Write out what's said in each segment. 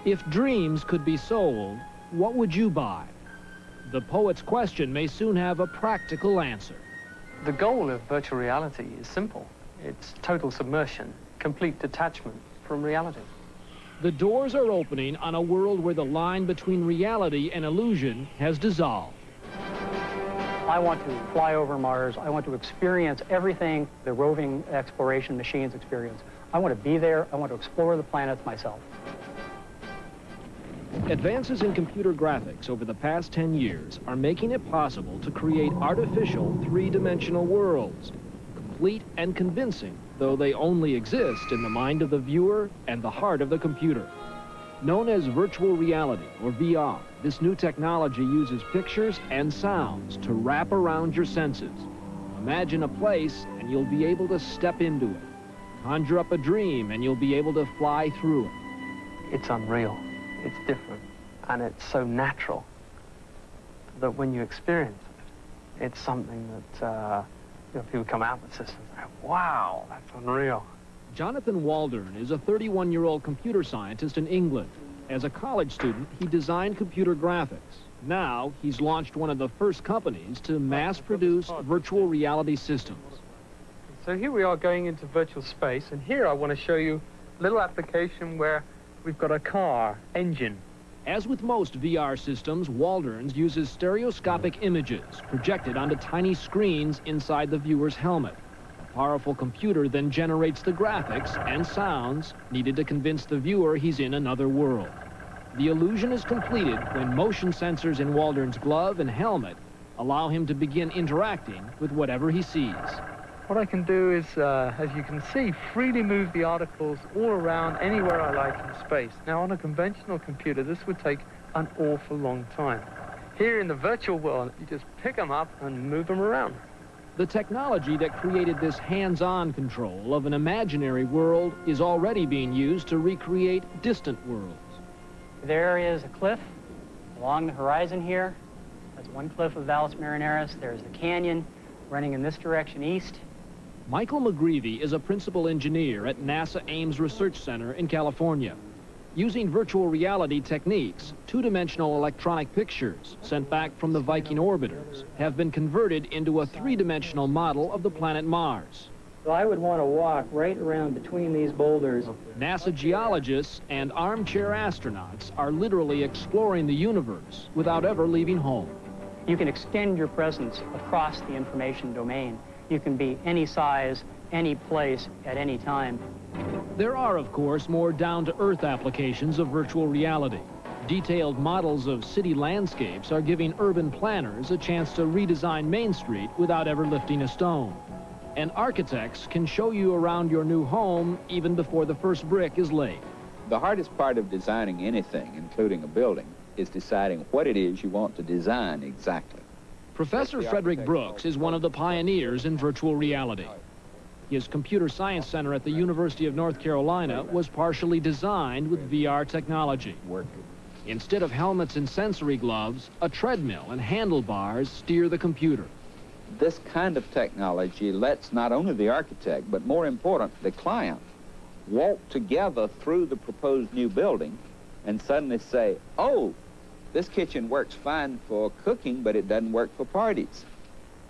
If dreams could be sold, what would you buy? The poet's question may soon have a practical answer. The goal of virtual reality is simple. It's total submersion, complete detachment from reality. The doors are opening on a world where the line between reality and illusion has dissolved. I want to fly over Mars. I want to experience everything the roving exploration machines experience. I want to be there. I want to explore the planets myself. Advances in computer graphics over the past 10 years are making it possible to create artificial three-dimensional worlds, complete and convincing, though they only exist in the mind of the viewer and the heart of the computer. Known as virtual reality, or VR, this new technology uses pictures and sounds to wrap around your senses. Imagine a place and you'll be able to step into it. Conjure up a dream and you'll be able to fly through it. It's unreal. It's different, and it's so natural that when you experience it, it's something that people come out with systems and go, wow, that's unreal. Jonathan Waldron is a 31-year-old computer scientist in England. As a college student, he designed computer graphics. Now, he's launched one of the first companies to mass-produce virtual reality systems. So here we are going into virtual space, and here I want to show you a little application where we've got a car engine. As with most VR systems, Waldron's uses stereoscopic images projected onto tiny screens inside the viewer's helmet. A powerful computer then generates the graphics and sounds needed to convince the viewer he's in another world. The illusion is completed when motion sensors in Waldron's glove and helmet allow him to begin interacting with whatever he sees. What I can do is, as you can see, freely move the articles all around anywhere I like in space. Now, on a conventional computer, this would take an awful long time. Here in the virtual world, you just pick them up and move them around. The technology that created this hands-on control of an imaginary world is already being used to recreate distant worlds. There is a cliff along the horizon here. That's one cliff of Valles Marineris. There's the canyon running in this direction east. Michael McGreevy is a principal engineer at NASA Ames Research Center in California. Using virtual reality techniques, two-dimensional electronic pictures sent back from the Viking orbiters have been converted into a three-dimensional model of the planet Mars. So I would want to walk right around between these boulders. NASA geologists and armchair astronauts are literally exploring the universe without ever leaving home. You can extend your presence across the information domain. You can be any size, any place, at any time. There are, of course, more down-to-earth applications of virtual reality. Detailed models of city landscapes are giving urban planners a chance to redesign Main Street without ever lifting a stone. And architects can show you around your new home even before the first brick is laid. The hardest part of designing anything, including a building, is deciding what it is you want to design exactly. Professor Frederick Brooks is one of the pioneers in virtual reality. His computer science center at the University of North Carolina was partially designed with VR technology. Instead of helmets and sensory gloves, a treadmill and handlebars steer the computer. This kind of technology lets not only the architect, but more important, the client, walk together through the proposed new building and suddenly say, oh, this kitchen works fine for cooking, but it doesn't work for parties.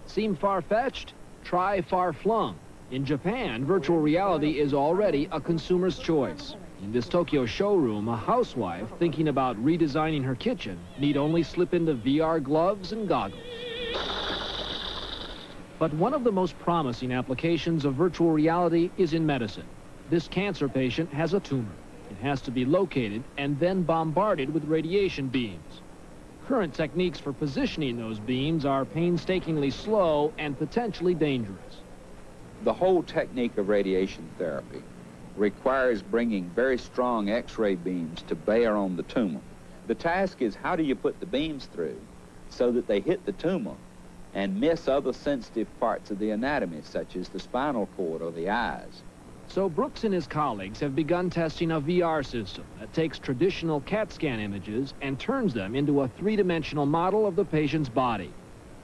Seem far-fetched? Try far-flung. In Japan, virtual reality is already a consumer's choice. In this Tokyo showroom, a housewife thinking about redesigning her kitchen need only slip into VR gloves and goggles. But one of the most promising applications of virtual reality is in medicine. This cancer patient has a tumor. It has to be located and then bombarded with radiation beams. Current techniques for positioning those beams are painstakingly slow and potentially dangerous. The whole technique of radiation therapy requires bringing very strong X-ray beams to bear on the tumor. The task is, how do you put the beams through so that they hit the tumor and miss other sensitive parts of the anatomy, such as the spinal cord or the eyes? So Brooks and his colleagues have begun testing a VR system that takes traditional CAT scan images and turns them into a three-dimensional model of the patient's body.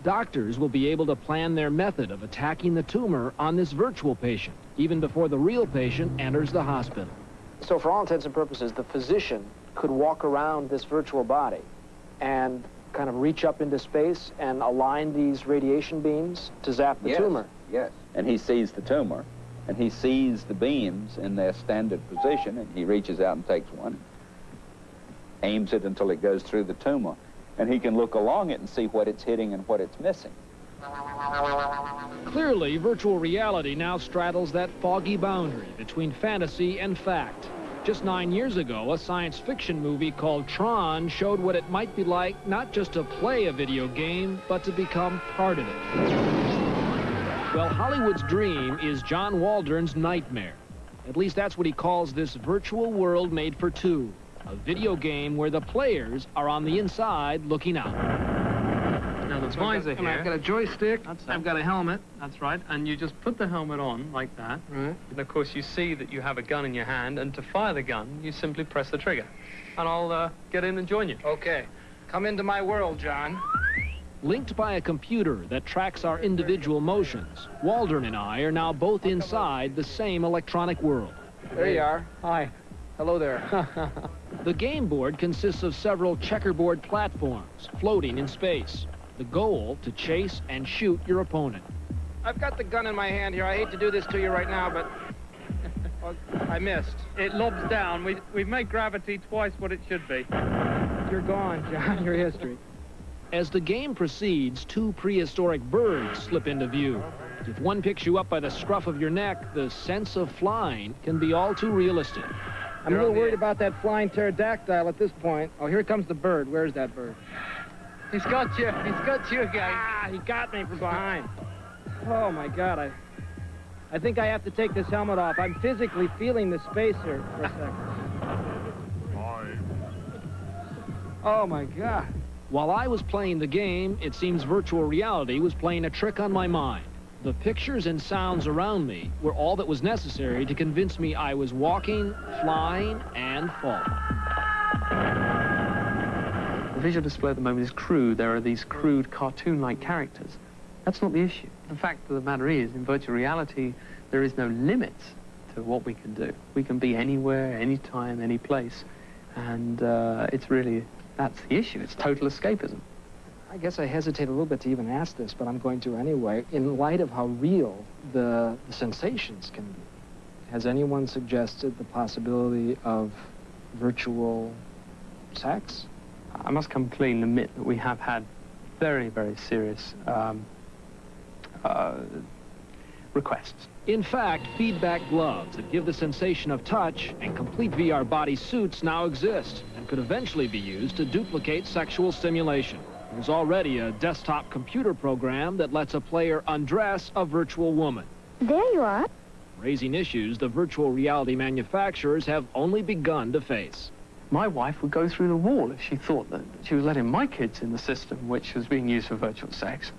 Doctors will be able to plan their method of attacking the tumor on this virtual patient, even before the real patient enters the hospital. So for all intents and purposes, the physician could walk around this virtual body and kind of reach up into space and align these radiation beams to zap the tumor. Yes, and he sees the tumor, and he sees the beams in their standard position, and he reaches out and takes one, aims it until it goes through the tumor, and he can look along it and see what it's hitting and what it's missing. Clearly, virtual reality now straddles that foggy boundary between fantasy and fact. Just 9 years ago, a science fiction movie called Tron showed what it might be like not just to play a video game, but to become part of it. Well, Hollywood's dream is John Waldron's nightmare. At least that's what he calls this virtual world made for two, a video game where the players are on the inside looking out. Now the visor here. I've got a joystick. I've got a helmet. That's right, and you just put the helmet on like that. Right. And of course you see that you have a gun in your hand, and to fire the gun, you simply press the trigger. And I'll get in and join you. Okay. Come into my world, John. Linked by a computer that tracks our individual motions, Waldron and I are now both inside the same electronic world. There you are. Hi. Hello there. The game board consists of several checkerboard platforms floating in space. The goal, to chase and shoot your opponent. I've got the gun in my hand here. I hate to do this to you right now, but well, I missed. It lobs down. We've made gravity twice what it should be. You're gone, John. Your history. As the game proceeds, two prehistoric birds slip into view. If one picks you up by the scruff of your neck, the sense of flying can be all too realistic. I'm a little worried about that flying pterodactyl at this point. Oh, here comes the bird. Where's that bird? He's got you. He's got you, guy. Ah, he got me from behind. Oh, my God. I think I have to take this helmet off. I'm physically feeling the space here for a second. Oh, my God. While I was playing the game, it seems virtual reality was playing a trick on my mind. The pictures and sounds around me were all that was necessary to convince me I was walking, flying, and falling. The visual display at the moment is crude. There are these crude cartoon-like characters. That's not the issue. The fact of the matter is, in virtual reality, there is no limit to what we can do. We can be anywhere, anytime, any place. And it's really, that's the issue. It's total escapism. I guess I hesitate a little bit to even ask this, but I'm going to anyway. In light of how real the sensations can be, has anyone suggested the possibility of virtual sex? I must come clean and admit that we have had very, very serious requests. In fact, feedback gloves that give the sensation of touch and complete VR body suits now exist and could eventually be used to duplicate sexual stimulation. There's already a desktop computer program that lets a player undress a virtual woman. There you are. Raising issues the virtual reality manufacturers have only begun to face. My wife would go through the wall if she thought that she was letting my kids in the system, which was being used for virtual sex.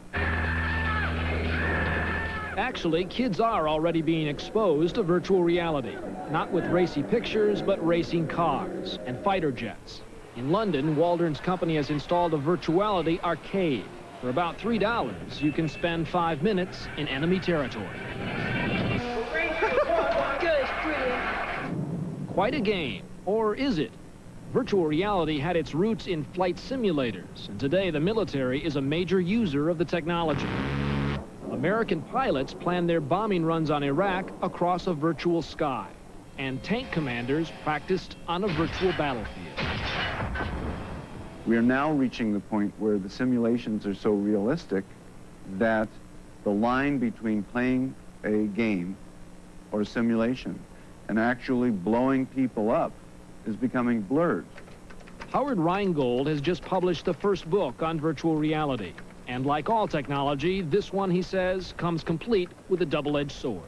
Actually, kids are already being exposed to virtual reality. Not with racy pictures, but racing cars and fighter jets. In London, Waldron's company has installed a virtuality arcade. For about $3, you can spend 5 minutes in enemy territory. Good, brilliant. Quite a game, or is it? Virtual reality had its roots in flight simulators, and today the military is a major user of the technology. American pilots planned their bombing runs on Iraq across a virtual sky, and tank commanders practiced on a virtual battlefield. We are now reaching the point where the simulations are so realistic that the line between playing a game or a simulation and actually blowing people up is becoming blurred. Howard Rheingold has just published the first book on virtual reality. And like all technology, this one, he says, comes complete with a double-edged sword.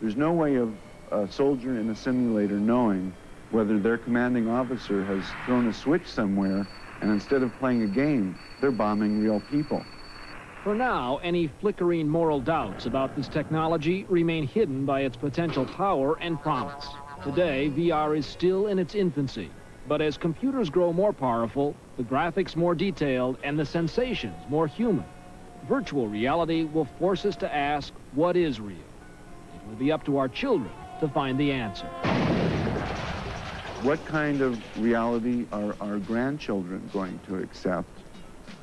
There's no way of a soldier in a simulator knowing whether their commanding officer has thrown a switch somewhere and instead of playing a game, they're bombing real people. For now, any flickering moral doubts about this technology remain hidden by its potential power and promise. Today, VR is still in its infancy, but as computers grow more powerful, the graphics more detailed, and the sensations more human, virtual reality will force us to ask what is real. It will be up to our children to find the answer. What kind of reality are our grandchildren going to accept?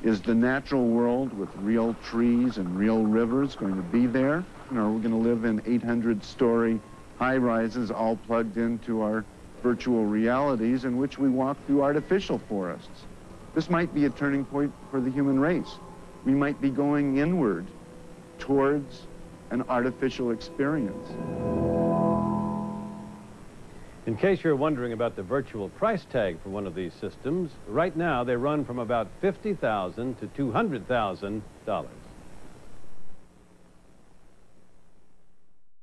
Is the natural world with real trees and real rivers going to be there? Or are we going to live in 800-story high-rises all plugged into our virtual realities in which we walk through artificial forests? This might be a turning point for the human race. We might be going inward towards an artificial experience. In case you're wondering about the virtual price tag for one of these systems, right now they run from about $50,000 to $200,000.